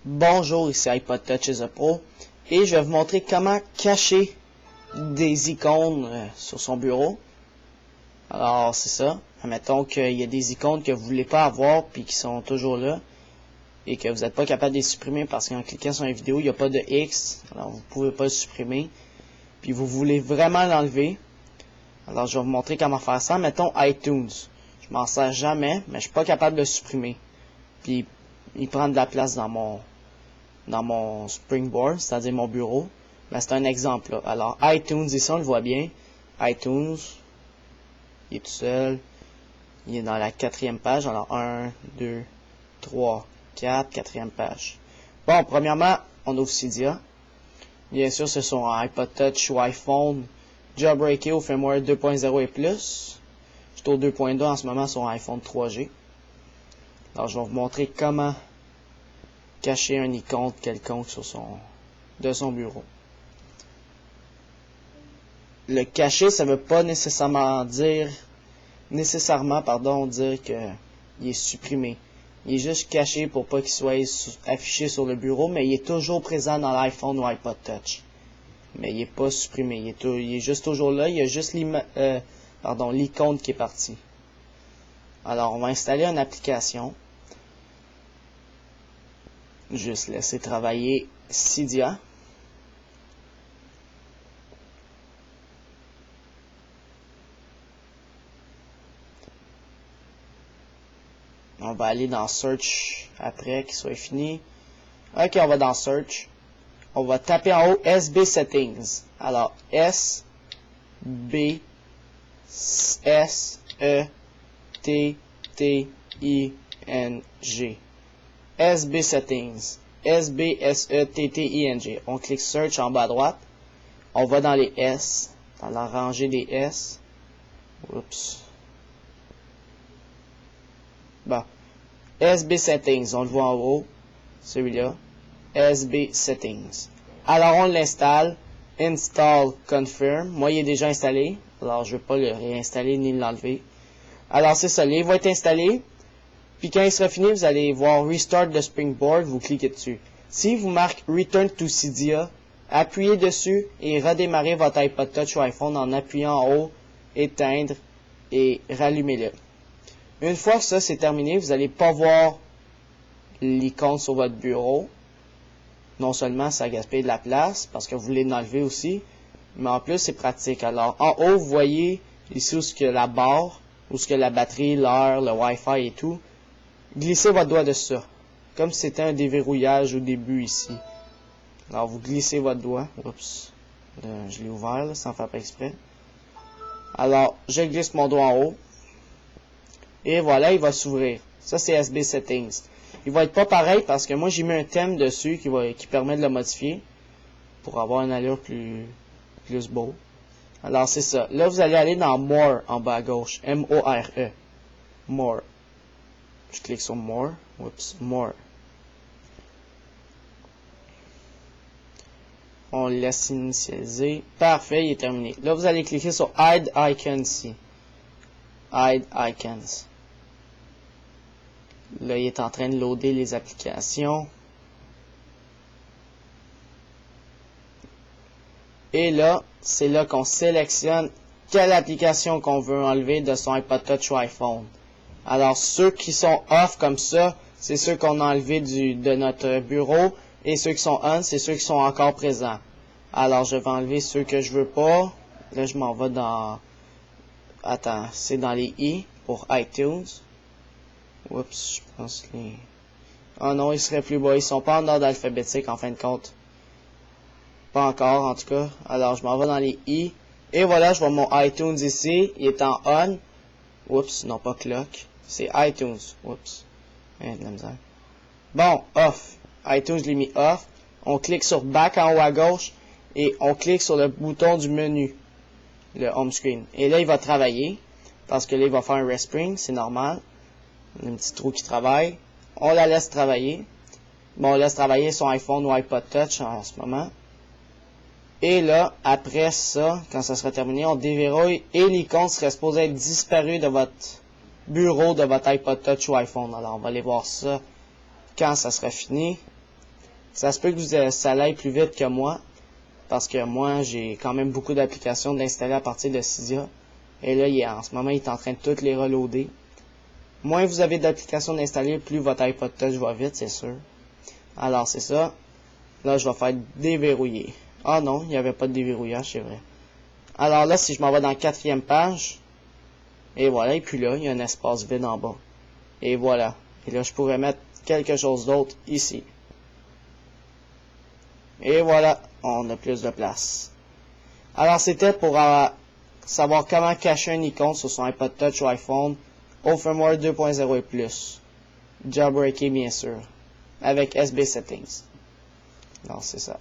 Bonjour, ici iPod Touch is a Pro et je vais vous montrer comment cacher des icônes sur son bureau. Alors c'est ça, admettons qu'il y a des icônes que vous voulez pas avoir puis qui sont toujours là et que vous n'êtes pas capable de les supprimer parce qu'en cliquant sur une vidéo il n'y a pas de X, alors vous pouvez pas le supprimer puis vous voulez vraiment l'enlever. Alors je vais vous montrer comment faire ça. Mettons iTunes, je m'en sers jamais mais je suis pas capable de le supprimer puis il prend de la place dans mon Springboard, c'est-à-dire mon bureau. Ben, c'est un exemple là. Alors iTunes, ici on le voit bien. iTunes, il est tout seul. Il est dans la 4e page. Alors 1, 2, 3, 4, 4e page. Bon, premièrement, on ouvre Cydia. Bien sûr, c'est sur un iPod Touch ou iPhone jailbreaké au firmware 2.0 et plus. Je suis au 2.2 en ce moment sur un iPhone 3G. Alors je vais vous montrer comment cacher un icône quelconque sur de son bureau. Le cacher, ça veut pas nécessairement dire que il est supprimé. Il est juste caché pour pas qu'il soit affiché sur le bureau, mais il est toujours présent dans l'iPhone ou iPod Touch. Mais il est pas supprimé, il est juste toujours là, il y a juste l'icône qui est partie. Alors on va installer une application. Juste laisser travailler Cydia. On va aller dans Search après qu'il soit fini. Ok, on va dans Search. On va taper en haut SB Settings. Alors S B S E T T I N G. SB Settings. SBSETTING. On clique Search en bas à droite. On va dans les S. Dans la rangée des S. Oups. Bon. SB Settings. On le voit en haut. Celui-là. SB Settings. Alors on l'installe. Install Confirm. Moi il est déjà installé. Alors je ne vais pas le réinstaller ni l'enlever. Alors c'est ça. Il va être installé. Puis quand il sera fini, vous allez voir Restart the Springboard, vous cliquez dessus. Si vous marque Return to Cydia, appuyez dessus et redémarrez votre iPod Touch ou iPhone en appuyant en haut, éteindre et rallumez-le. Une fois que ça c'est terminé, vous n'allez pas voir l'icône sur votre bureau. Non seulement ça gaspille de la place, parce que vous voulez l'enlever aussi, mais en plus c'est pratique. Alors en haut, vous voyez ici où ce que la barre, où ce que la batterie, l'heure, le Wi-Fi et tout. Glissez votre doigt dessus ça. Comme si c'était un déverrouillage au début ici. Alors vous glissez votre doigt. Oups. Je l'ai ouvert là, sans faire pas exprès. Alors je glisse mon doigt en haut. Et voilà, il va s'ouvrir. Ça c'est SB Settings. Il va être pas pareil parce que moi j'ai mis un thème dessus qui permet de le modifier. Pour avoir une allure plus beau. Alors c'est ça. Là vous allez aller dans More en bas à gauche. M-O-R-E. More. Je clique sur More. Oups, More. On le laisse initialiser. Parfait, il est terminé. Là, vous allez cliquer sur Hide Icons. Hide Icons. Là, il est en train de loader les applications. Et là, c'est là qu'on sélectionne quelle application qu'on veut enlever de son iPod Touch ou iPhone. Alors, ceux qui sont off comme ça, c'est ceux qu'on a enlevés de notre bureau. Et ceux qui sont on, c'est ceux qui sont encore présents. Alors, je vais enlever ceux que je veux pas. Là, je m'en vais dans... Attends, c'est dans les I pour iTunes. Oups, je pense que les... Oh non, ils seraient plus bas. Ils sont pas en ordre alphabétique, en fin de compte. Pas encore, en tout cas. Alors, je m'en vais dans les I. Et voilà, je vois mon iTunes ici. Il est en on. Oups, non pas clock. C'est iTunes. Oups. De la misère. Bon, off. iTunes, je l'ai mis off. On clique sur Back en haut à gauche. Et on clique sur le bouton du menu. Le home screen. Et là, il va travailler. Parce que là, il va faire un respring. C'est normal. Un petit trou qui travaille. On la laisse travailler. Bon, on laisse travailler son iPhone ou iPod Touch en ce moment. Et là, après ça, quand ça sera terminé, on déverrouille et l'icône serait supposé être disparu de votre bureau, de votre iPod Touch ou iPhone. Alors, on va aller voir ça quand ça sera fini. Ça se peut que ça aille plus vite que moi, parce que moi, j'ai quand même beaucoup d'applications d'installer à partir de Cydia. Et là, en ce moment, il est en train de toutes les reloader. Moins vous avez d'applications d'installer, plus votre iPod Touch va vite, c'est sûr. Alors, c'est ça. Là, je vais faire déverrouiller. Ah non, il n'y avait pas de déverrouillage, c'est vrai. Alors là, si je m'en vais dans la 4e page, et voilà, et puis là, il y a un espace vide en bas. Et voilà. Et là, je pourrais mettre quelque chose d'autre ici. Et voilà, on a plus de place. Alors, c'était pour savoir comment cacher un icône sur son iPod Touch ou iPhone au firmware 2.0 et plus. Jailbreaké, bien sûr, avec SB Settings. Alors, c'est ça.